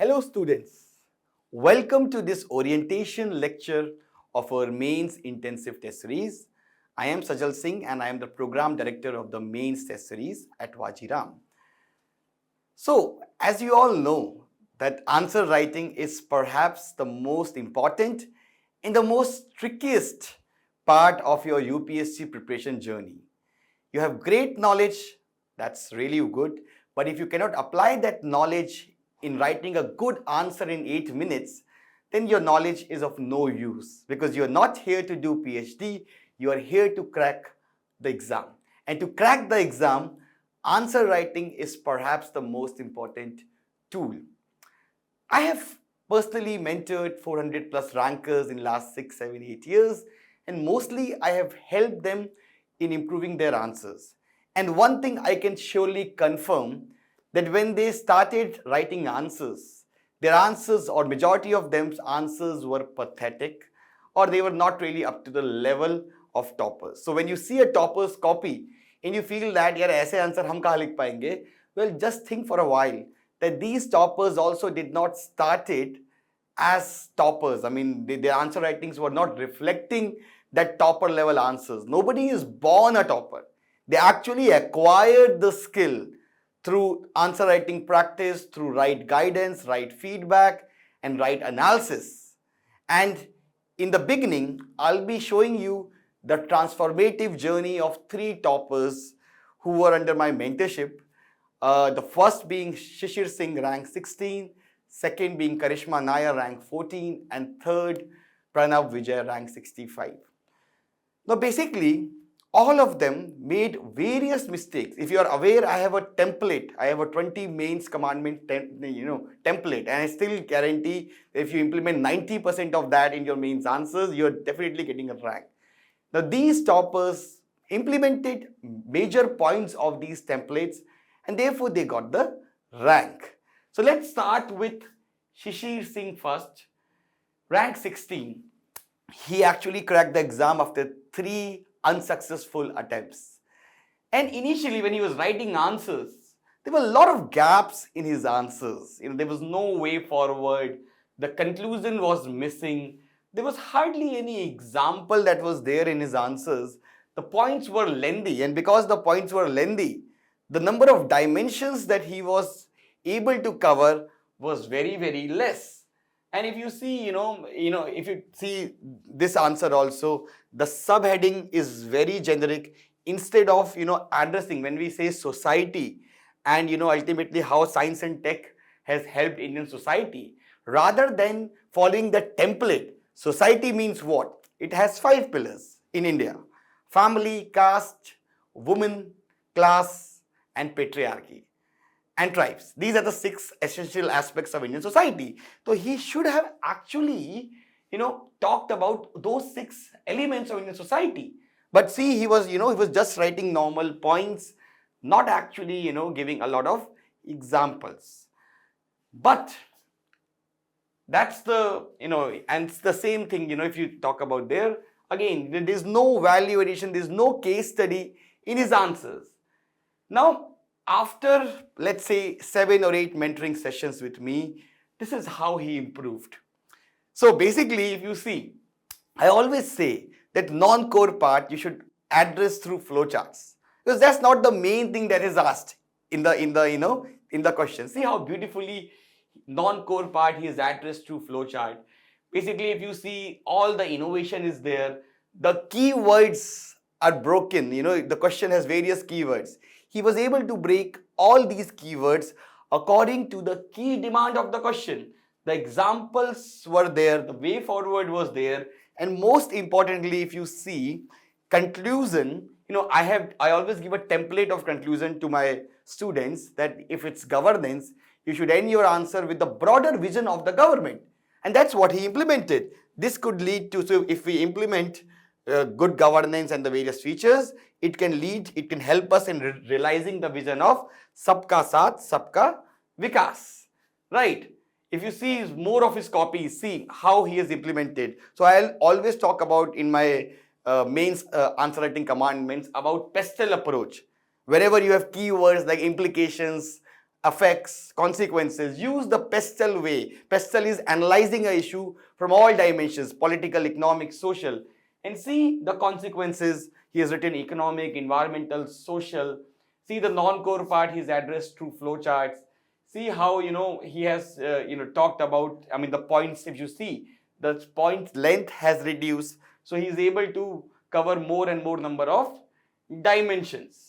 Hello students, welcome to this orientation lecture of our mains intensive test series. I am Sajal Singh and I am the program director of the mains test series at Vajiram. So as you all know that answer writing is perhaps the most important and the most trickiest part of your UPSC preparation journey. You have great knowledge, that's really good, but if you cannot apply that knowledge in writing a good answer in 8 minutes, then your knowledge is of no use because you're not here to do PhD, you are here to crack the exam. And to crack the exam, answer writing is perhaps the most important tool. I have personally mentored 400 plus rankers in last 6, 7, 8 years, and mostly I have helped them in improving their answers. And one thing I can surely confirm that when they started writing answers, their answers or majority of them's answers were pathetic or they were not really up to the level of toppers. So when you see a topper's copy and you feel that yaar aise answer hum kahan likh payenge, well just think for a while that these toppers also did not started as toppers. I mean, their answer writings were not reflecting that topper level answers. Nobody is born a topper. They actually acquired the skill through answer writing practice, through right guidance, right feedback, and right analysis. And in the beginning, I'll be showing you the transformative journey of 3 toppers who were under my mentorship. The first being Shishir Singh, rank 16, second being Karishma Nair, rank 14, and third Pranav Vijay, rank 65. Now basically, all of them made various mistakes. If you are aware, I have a template. I have a 20 mains commandment template, and I still guarantee if you implement 90% of that in your mains answers, you're definitely getting a rank. Now these toppers implemented major points of these templates and therefore they got the rank. So let's start with Shishir Singh first. Rank 16. He actually cracked the exam after 3 unsuccessful attempts. And initially when he was writing answers, there were a lot of gaps in his answers. There was no way forward. The conclusion was missing. There was hardly any example that was there in his answers. The points were lengthy, and because the points were lengthy, the number of dimensions that he was able to cover was very, very less. And if you see, if you see this answer also, the subheading is very generic. Instead of, addressing when we say society and, ultimately how science and tech has helped Indian society, rather than following the template, society means what? It has 5 pillars in India: family, caste, women, class, and patriarchy, and tribes. These are the 6 essential aspects of Indian society. So he should have actually, talked about those 6 elements of Indian society. But see, he was just writing normal points, not actually, giving a lot of examples. But that's the, and it's the same thing, if you talk about there, again, there is no value addition, there is no case study in his answers. Now, after, let's say, 7 or 8 mentoring sessions with me, this is how he improved. So basically, if you see, I always say that non-core part you should address through flowcharts, because that's not the main thing that is asked in the question. See how beautifully non-core part he is addressed through flowchart. Basically, if you see, all the innovation is there. The keywords are broken. The question has various keywords. He was able to break all these keywords according to the key demand of the question. The examples were there, the way forward was there, and most importantly, if you see conclusion, I always give a template of conclusion to my students that if it's governance, you should end your answer with the broader vision of the government. And that's what he implemented. This could lead to, so if we implement good governance and the various features, it can help us in realizing the vision of Sabka Saath, Sabka Vikas. Right? If you see more of his copies, see how he has implemented. So I'll always talk about in my mains answer writing commandments about pestle approach. Wherever you have keywords like implications, effects, consequences. Use the pestle way. Pestle is analyzing an issue from all dimensions, political, economic, social, and see the consequences. He has written economic, environmental, social. See the non-core part he's addressed through flowcharts. See how, he has, talked about, the points, if you see, the point length has reduced. So he's able to cover more and more number of dimensions.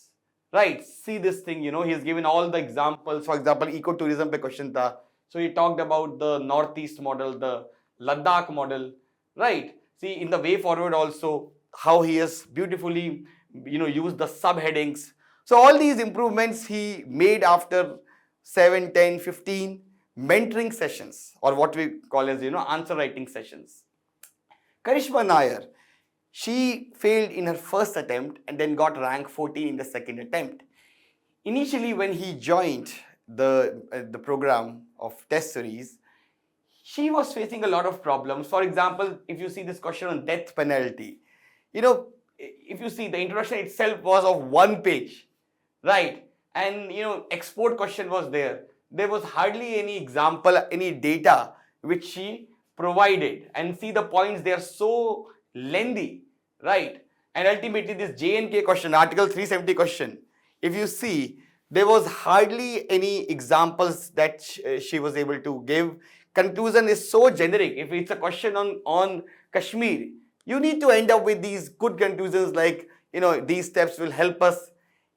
Right, see this thing, he's given all the examples. For example, ecotourism pe question tha. So he talked about the Northeast model, the Ladakh model, right? See in the way forward also, how he has beautifully, used the subheadings. So all these improvements he made after 7, 10, 15 mentoring sessions, or what we call as, answer writing sessions. Karishma Nair, she failed in her first attempt and then got rank 14 in the second attempt. Initially, when he joined the program of test series, she was facing a lot of problems. For example, if you see this question on death penalty, if you see the introduction itself was of 1 page, right? And export question was there. There was hardly any example, any data which she provided. And see the points, they are so lengthy, right? And ultimately this JNK question, Article 370 question, if you see, there was hardly any examples that she was able to give. Conclusion is so generic. If it's a question on Kashmir, you need to end up with these good conclusions like, these steps will help us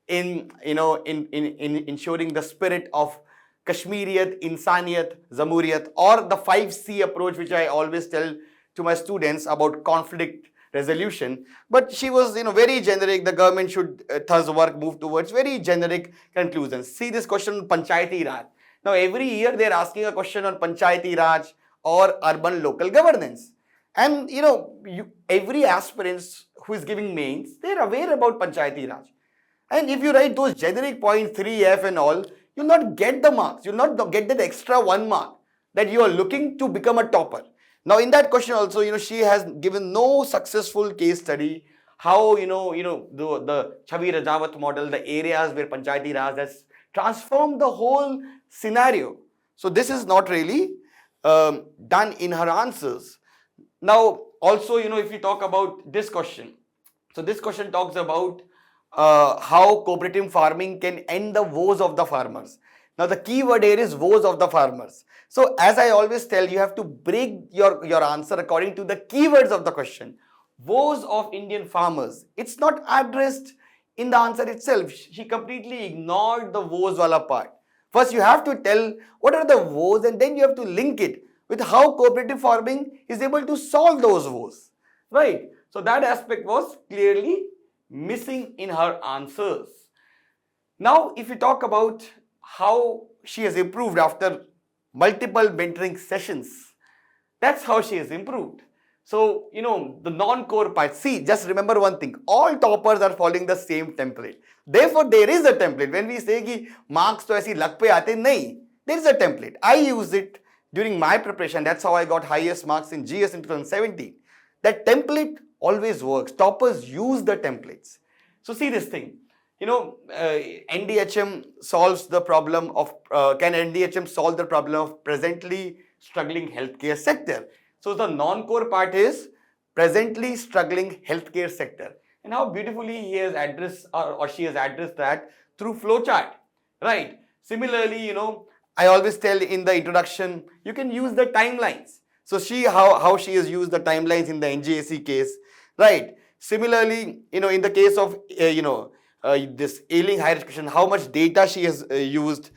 in ensuring the spirit of Kashmiriyat, Insaniyat, Zamuriyat, or the 5C approach, which I always tell to my students about conflict resolution. But she was, very generic. The government should thus move towards very generic conclusions. See this question on Panchayati Raj. Now, every year they are asking a question on Panchayati Raj or urban local governance. And, every aspirant who is giving mains, they are aware about Panchayati Raj. And if you write those generic points, 3F and all, you'll not get the marks. You'll not get that extra 1 mark that you are looking to become a topper. Now, in that question also, she has given no successful case study how, the Chavi Rajawat model, the areas where Panchayati Raj has transformed the whole scenario. So this is not really done in her answers. Now, also, if you talk about this question, so this question talks about how cooperative farming can end the woes of the farmers. Now, the key word here is woes of the farmers. So, as I always tell, you have to break your answer according to the keywords of the question. Woes of Indian farmers. It's not addressed in the answer itself. She completely ignored the woes wala part. First, you have to tell what are the woes, and then you have to link it with how cooperative farming is able to solve those woes. Right? So, that aspect was clearly missing in her answers. Now, if we talk about how she has improved after multiple mentoring sessions, that's how she has improved. So, the non-core part, see, just remember one thing, all toppers are following the same template. Therefore, there is a template. When we say ki marks to aisi lag pe aate, nahi, there is a template. I use it during my preparation. That's how I got highest marks in GS in 2017. That template always works. Toppers use the templates. So see this thing. NDHM solves the problem of, can NDHM solve the problem of presently struggling healthcare sector? So the non-core part is presently struggling healthcare sector. And how beautifully he has addressed or she has addressed that through flowchart, right? Similarly, I always tell in the introduction, you can use the timelines. So see how she has used the timelines in the NGAC case, right? Similarly, in the case of, this ailing higher education, how much data she has used.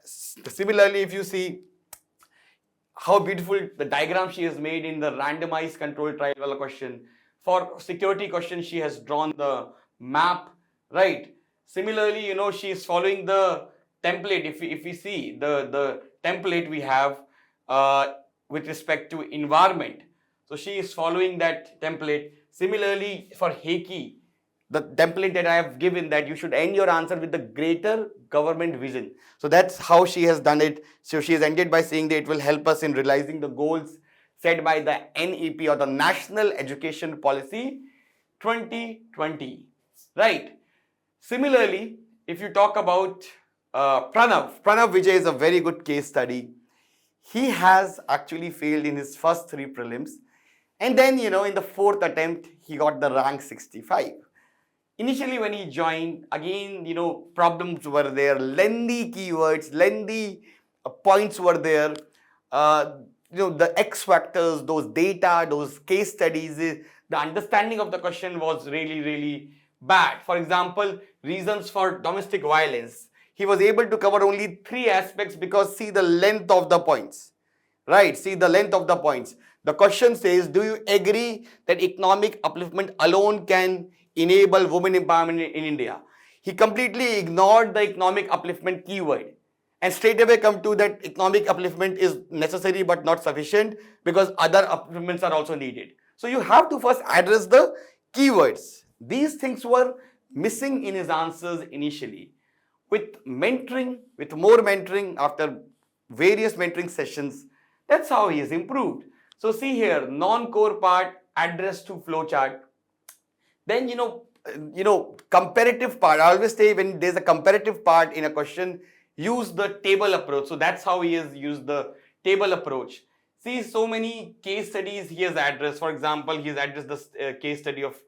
Similarly, if you see how beautiful the diagram she has made in the randomized control trial question. For security question, she has drawn the map, right? Similarly, she is following the template. If we see the template we have with respect to environment. So she is following that template. Similarly, for Heiki, the template that I have given, that you should end your answer with the greater government vision. So that's how she has done it. So she has ended by saying that it will help us in realizing the goals set by the NEP, or the National Education Policy 2020, right? Similarly, if you talk about Pranav Vijay is a very good case study. He has actually failed in his first three prelims, and then in the fourth attempt he got the rank 65. Initially when he joined, again problems were there, lengthy keywords, lengthy points were there. The X factors, those data, those case studies, the understanding of the question was really, really bad. For example, reasons for domestic violence, he was able to cover only three aspects because see the length of the points. Right, see the length of the points. The question says, do you agree that economic upliftment alone can enable women empowerment in India? He completely ignored the economic upliftment keyword and straight away come to that economic upliftment is necessary but not sufficient because other upliftments are also needed. So you have to first address the keywords. These things were missing in his answers initially. With mentoring, with more mentoring, after various mentoring sessions, that's how he has improved. So see here, non-core part addressed to flowchart. Then comparative part. I always say when there's a comparative part in a question, use the table approach. So that's how he has used the table approach. See, so many case studies he has addressed. For example, he has addressed the case study of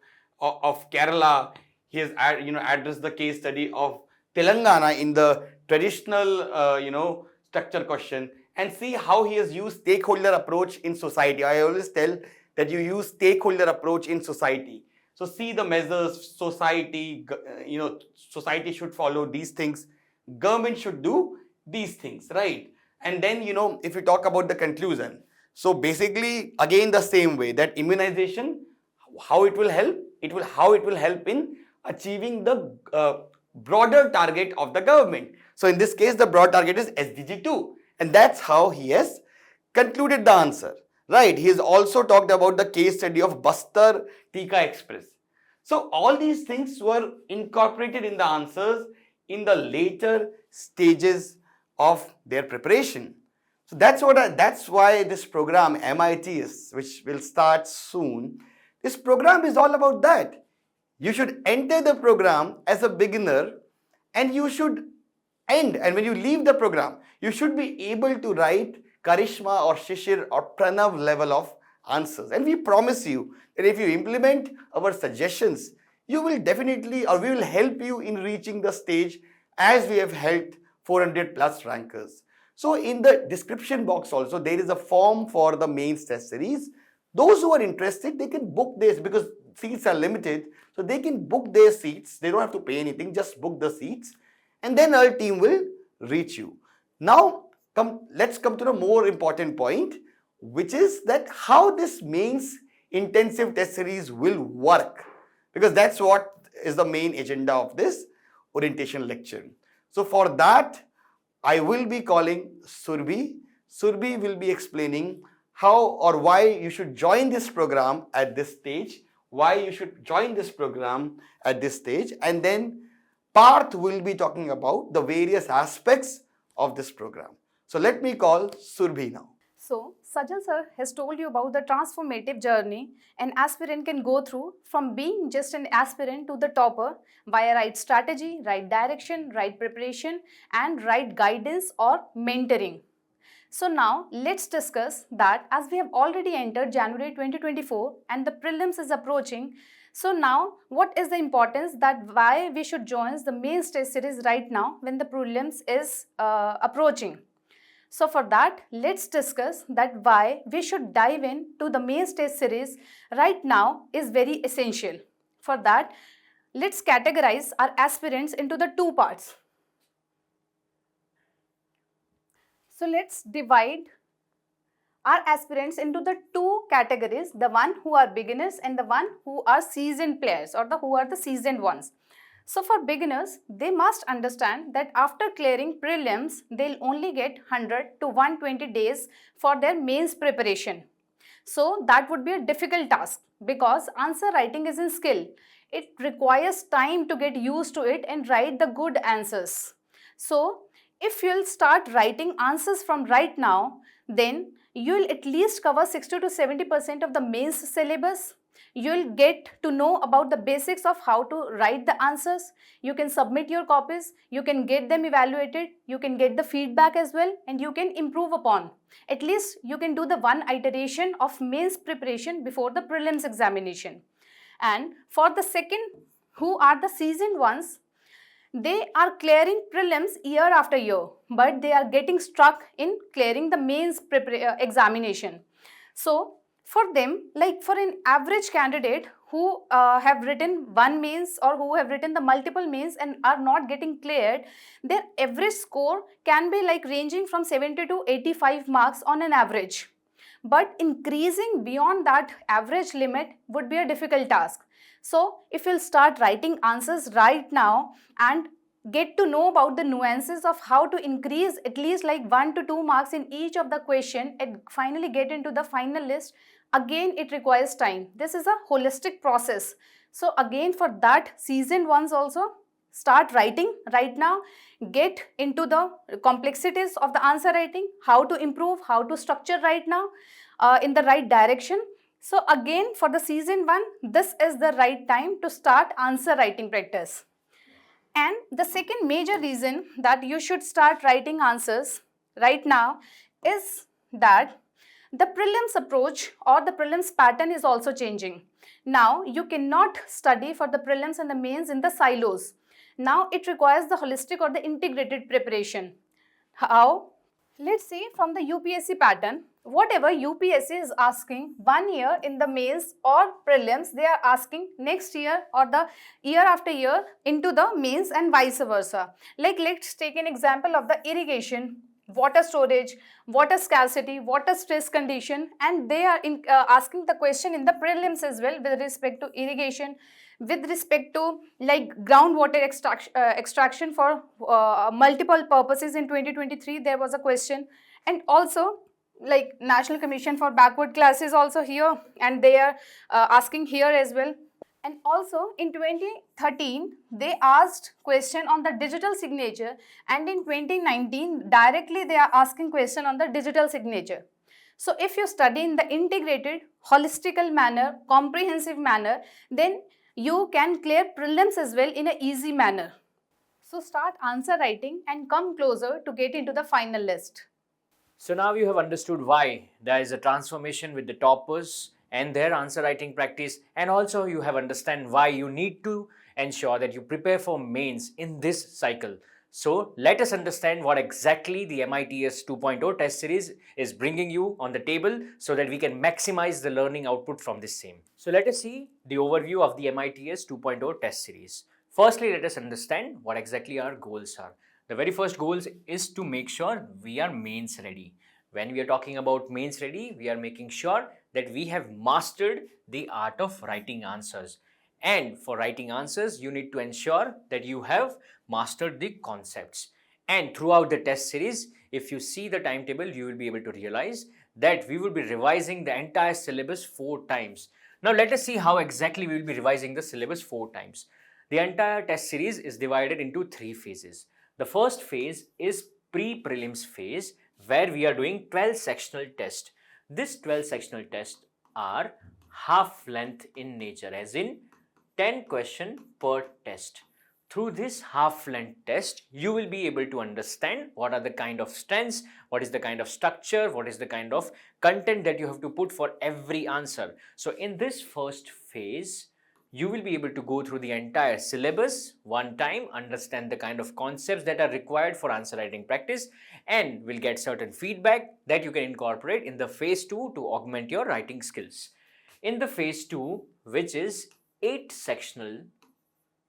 Kerala. He has addressed the case study of Telangana in the traditional structure question, and see how he has used stakeholder approach in society. I always tell that you use stakeholder approach in society. So see the measures society, society should follow these things, government should do these things, right? And then if you talk about the conclusion, so basically again the same way that immunization, how it will help, how it will help in achieving the broader target of the government. So in this case the broad target is SDG 2, and that's how he has concluded the answer, right? He has also talked about the case study of Bastar Tika Express. So all these things were incorporated in the answers in the later stages of their preparation. So that's why this program MITS, which will start soon, this program is all about that. You should enter the program as a beginner, and you should end, and when you leave the program, you should be able to write Karishma or Shishir or Pranav level of answers. And we promise you that if you implement our suggestions, you will definitely, or we will help you in reaching the stage as we have helped 400 plus rankers. So in the description box also, there is a form for the mains test series. Those who are interested, they can book this because seats are limited. So they can book their seats. They don't have to pay anything, just book the seats. And then our team will reach you. Now, let's come to the more important point, which is that how this mains intensive test series will work. Because that's what is the main agenda of this orientation lecture. So for that, I will be calling Surbhi. Surbhi will be explaining how or why you should join this program at this stage, and then Parth will be talking about the various aspects of this program. So let me call Surbhi now. So, Sajal sir has told you about the transformative journey an aspirant can go through from being just an aspirant to the topper via right strategy, right direction, right preparation, and right guidance or mentoring. So now let's discuss that as we have already entered January 2024 and the prelims is approaching. So now what is the importance that why we should join the mains test series right now when the prelims is approaching. So for that, let's discuss that why we should dive in to the mains test series right now is very essential. For that, let's categorize our aspirants into the two parts. So let's divide our aspirants into the two categories, the one who are beginners and the one who are seasoned players or who are the seasoned ones. So for beginners, they must understand that after clearing prelims, they'll only get 100 to 120 days for their mains preparation. So that would be a difficult task because answer writing is in skill. It requires time to get used to it and write the good answers. So if you'll start writing answers from right now, then you'll at least cover 60 to 70% of the mains syllabus. You'll get to know about the basics of how to write the answers. You can submit your copies, you can get them evaluated, you can get the feedback as well, and you can improve upon. At least you can do the one iteration of mains preparation before the prelims examination. And for the second, who are the seasoned ones, they are clearing prelims year after year, but they are getting stuck in clearing the mains examination. So for them, like for an average candidate who have written one mains or who have written the multiple mains and are not getting cleared, their average score can be like ranging from 70 to 85 marks on an average. But increasing beyond that average limit would be a difficult task. So if you'll start writing answers right now and get to know about the nuances of how to increase at least like 1 to 2 marks in each of the question and finally get into the final list, again it requires time. This is a holistic process. So again, for that, seasoned ones also start writing right now, get into the complexities of the answer writing, how to improve, how to structure right now in the right direction. So again, for the season one, this is the right time to start answer writing practice. And the second major reason that you should start writing answers right now is that the prelims approach or the prelims pattern is also changing. Now you cannot study for the prelims and the mains in the silos. Now it requires the holistic or the integrated preparation. How? Let's see from the UPSC pattern, whatever UPSC is asking 1 year in the mains or prelims, they are asking next year or the year after year into the mains and vice versa. Like let's take an example of the irrigation, water storage, water scarcity, water stress condition, and they are asking the question in the prelims as well with respect to irrigation, with respect to like groundwater extraction for multiple purposes. In 2023 there was a question, and also like National Commission for Backward Classes also here, and they are asking here as well. And also in 2013 they asked question on the digital signature, and in 2019 directly they are asking question on the digital signature. So if you study in the integrated, holistical manner, comprehensive manner, then you can clear prelims as well in an easy manner. So start answer writing and come closer to get into the final list. So now you have understood why there is a transformation with the toppers and their answer writing practice, and also you have understand why you need to ensure that you prepare for mains in this cycle. So let us understand what exactly the MITS 2.0 test series is bringing you on the table so that we can maximize the learning output from this same. So let us see the overview of the MITS 2.0 test series. Firstly, let us understand what exactly our goals are. The very first goal is to make sure we are mains ready. When we are talking about mains ready, we are making sure that we have mastered the art of writing answers. And for writing answers, you need to ensure that you have mastered the concepts. And throughout the test series, if you see the timetable, you will be able to realize that we will be revising the entire syllabus 4 times. Now let us see how exactly we will be revising the syllabus 4 times. The entire test series is divided into 3 phases. The first phase is pre-prelims phase, where we are doing 12 sectional tests. This 12 sectional tests are half length in nature, as in 10 questions per test. Through this half length test, you will be able to understand what are the kind of strengths, what is the kind of structure, what is the kind of content that you have to put for every answer. So in this first phase, you will be able to go through the entire syllabus one time, understand the kind of concepts that are required for answer writing practice, and will get certain feedback that you can incorporate in the phase 2 to augment your writing skills. In the phase 2, which is 8 sectional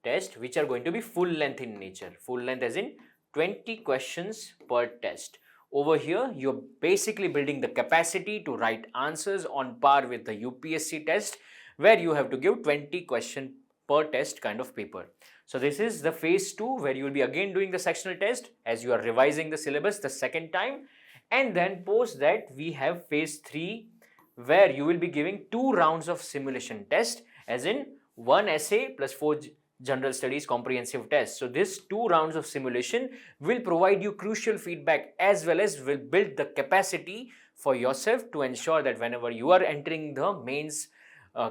tests, which are going to be full length in nature. Full length as in 20 questions per test. Over here, you're basically building the capacity to write answers on par with the UPSC test, where you have to give 20 questions per test kind of paper. So this is the phase 2, where you will be again doing the sectional test as you are revising the syllabus the second time. And then post that we have phase 3, where you will be giving 2 rounds of simulation test, as in 1 essay plus 4 general studies comprehensive tests. So this 2 rounds of simulation will provide you crucial feedback, as well as will build the capacity for yourself to ensure that whenever you are entering the mains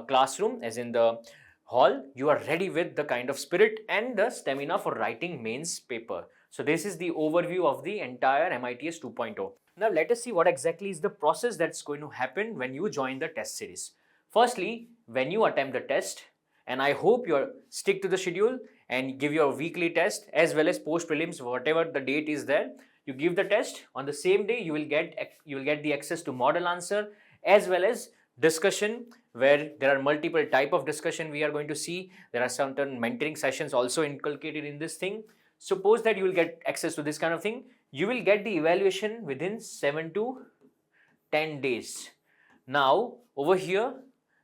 classroom, as in the hall, you are ready with the kind of spirit and the stamina for writing mains paper. So this is the overview of the entire MITS 2.0. Now let us see what exactly is the process that's going to happen when you join the test series. Firstly, when you attempt the test, and I hope you stick to the schedule and give your weekly test as well as post prelims, whatever the date is there, you give the test on the same day. You will get the access to model answer as well as discussion, where there are multiple type of discussion we are going to see. There are certain mentoring sessions also inculcated in this thing. Suppose that you will get access to this kind of thing, you will get the evaluation within 7 to 10 days. Now over here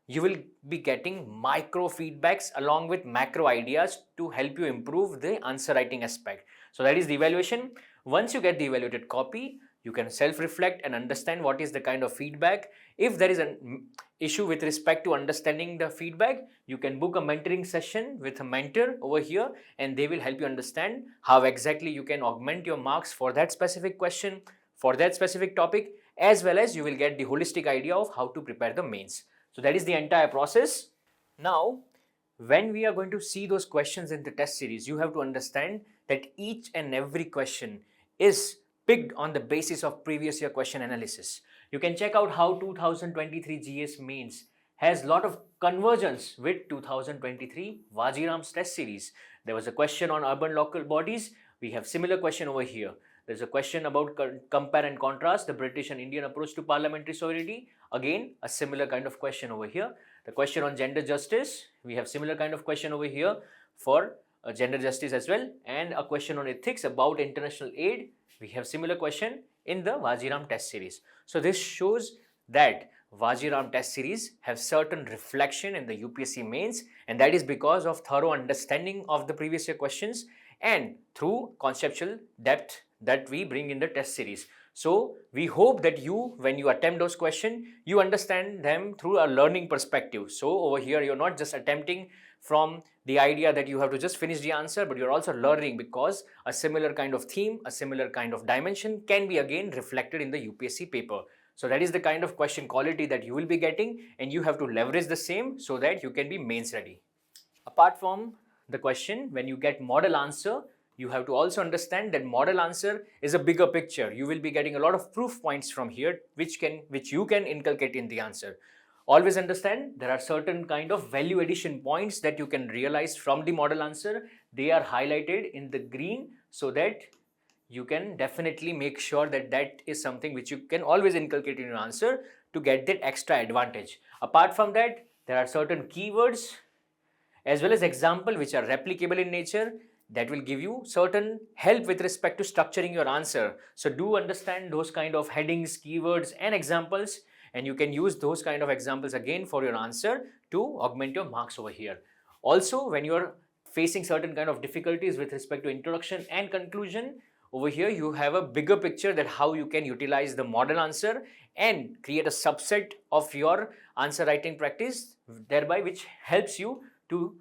you will be getting micro feedbacks along with macro ideas to help you improve the answer writing aspect. So that is the evaluation. Once you get the evaluated copy, you can self-reflect and understand what is the kind of feedback. If there is an issue with respect to understanding the feedback, you can book a mentoring session with a mentor over here, and they will help you understand how exactly you can augment your marks for that specific question, for that specific topic, as well as you will get the holistic idea of how to prepare the mains. So that is the entire process. Now, when we are going to see those questions in the test series, you have to understand that each and every question is picked on the basis of previous year question analysis. You can check out how 2023 GS mains has lot of convergence with 2023 Vajiram's test series. There was a question on urban local bodies. We have similar question over here. There's a question about compare and contrast the British and Indian approach to parliamentary sovereignty. Again, a similar kind of question over here. The question on gender justice, we have similar kind of question over here for gender justice as well. And a question on ethics about international aid, we have similar question in the Vajiram test series. So this shows that Vajiram test series have certain reflection in the UPSC mains, and that is because of thorough understanding of the previous year questions and through conceptual depth that we bring in the test series. So we hope that you, when you attempt those questions, you understand them through a learning perspective. So over here, you're not just attempting from the idea that you have to just finish the answer, but you're also learning because a similar kind of theme, a similar kind of dimension can be again reflected in the UPSC paper. So that is the kind of question quality that you will be getting, and you have to leverage the same so that you can be mains ready. Apart from the question, when you get model answer, you have to also understand that model answer is a bigger picture. You will be getting a lot of proof points from here which you can inculcate in the answer. Always understand there are certain kind of value addition points that you can realize from the model answer. They are highlighted in the green so that you can definitely make sure that that is something which you can always inculcate in your answer to get that extra advantage. Apart from that, there are certain keywords as well as example which are replicable in nature that will give you certain help with respect to structuring your answer. So do understand those kind of headings, keywords and examples, and you can use those kind of examples again for your answer to augment your marks over here. Also, when you're facing certain kind of difficulties with respect to introduction and conclusion, over here you have a bigger picture that how you can utilize the model answer and create a subset of your answer writing practice, thereby which helps you to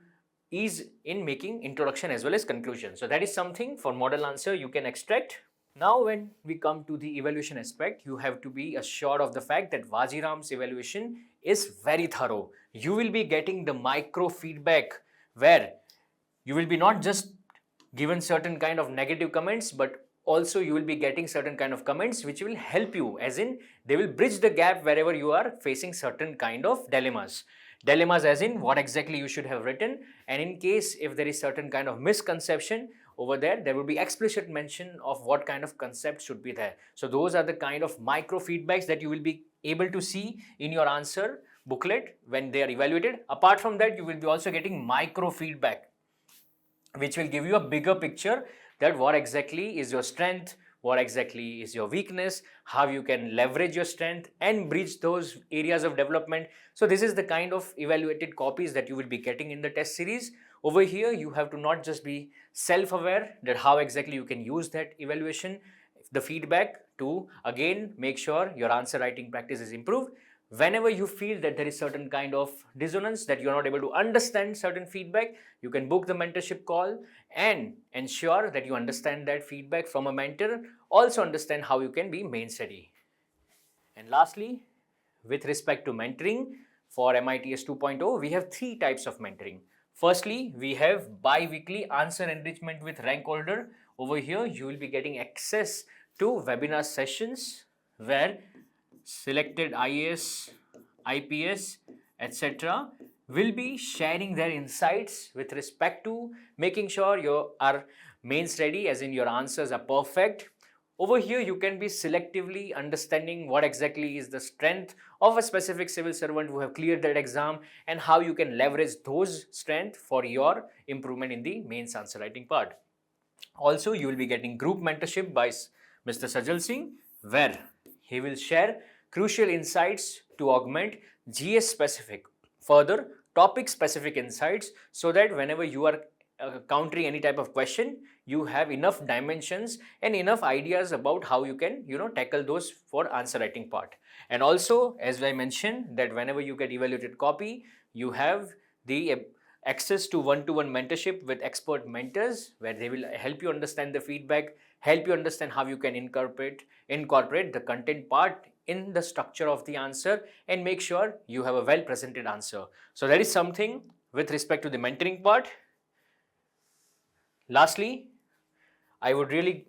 ease in making introduction as well as conclusion. So that is something for model answer you can extract. Now when we come to the evaluation aspect, you have to be assured of the fact that Vajiram's evaluation is very thorough. You will be getting the micro feedback where you will be not just given certain kind of negative comments, but also you will be getting certain kind of comments which will help you, as in they will bridge the gap wherever you are facing certain kind of dilemmas. Dilemmas as in what exactly you should have written, and in case if there is certain kind of misconception over there, there will be explicit mention of what kind of concept should be there. So those are the kind of micro feedbacks that you will be able to see in your answer booklet when they are evaluated. Apart from that, you will be also getting micro feedback which will give you a bigger picture that what exactly is your strength, what exactly is your weakness, how you can leverage your strength and bridge those areas of development. So this is the kind of evaluated copies that you will be getting in the test series. Over here, you have to not just be self-aware that how exactly you can use that evaluation, the feedback to again make sure your answer writing practice is improved. Whenever you feel that there is certain kind of dissonance, that you are not able to understand certain feedback, you can book the mentorship call and ensure that you understand that feedback from a mentor. Also understand how you can be mains ready. And lastly, with respect to mentoring, for MITS 2.0, we have 3 types of mentoring. Firstly, we have bi-weekly answer enrichment with rank holder. Over here, you will be getting access to webinar sessions where selected IAS, IPS, etc. will be sharing their insights with respect to making sure you are mains ready, as in your answers are perfect. Over here, you can be selectively understanding what exactly is the strength of a specific civil servant who have cleared that exam and how you can leverage those strengths for your improvement in the mains answer writing part. Also, you will be getting group mentorship by Mr. Sajal Singh, where he will share crucial insights to augment GS specific, further topic specific insights, so that whenever you are countering any type of question, you have enough dimensions and enough ideas about how you can tackle those for answer writing part. And also, as I mentioned, that whenever you get evaluated copy, you have the access to one-to-one mentorship with expert mentors, where they will help you understand the feedback, help you understand how you can incorporate the content part in the structure of the answer, and make sure you have a well presented answer. So that is something with respect to the mentoring part. Lastly, I would really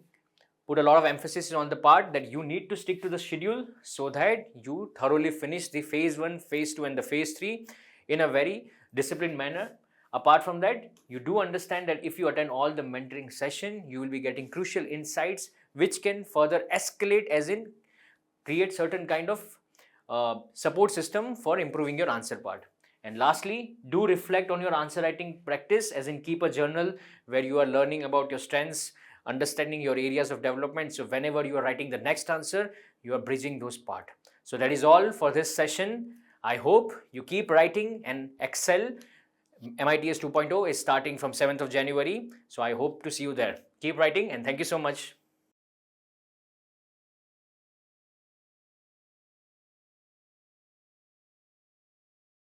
put a lot of emphasis on the part that you need to stick to the schedule so that you thoroughly finish the phase 1, phase 2 and the phase 3 in a very disciplined manner. Apart from that, you do understand that if you attend all the mentoring session, you will be getting crucial insights which can further escalate, as in create certain kind of support system for improving your answer part. And lastly, do reflect on your answer writing practice, as in keep a journal where you are learning about your strengths, understanding your areas of development. So whenever you are writing the next answer, you are bridging those part. So that is all for this session. I hope you keep writing and excel. MITS 2.0 is starting from 7th of January. So I hope to see you there. Keep writing and thank you so much.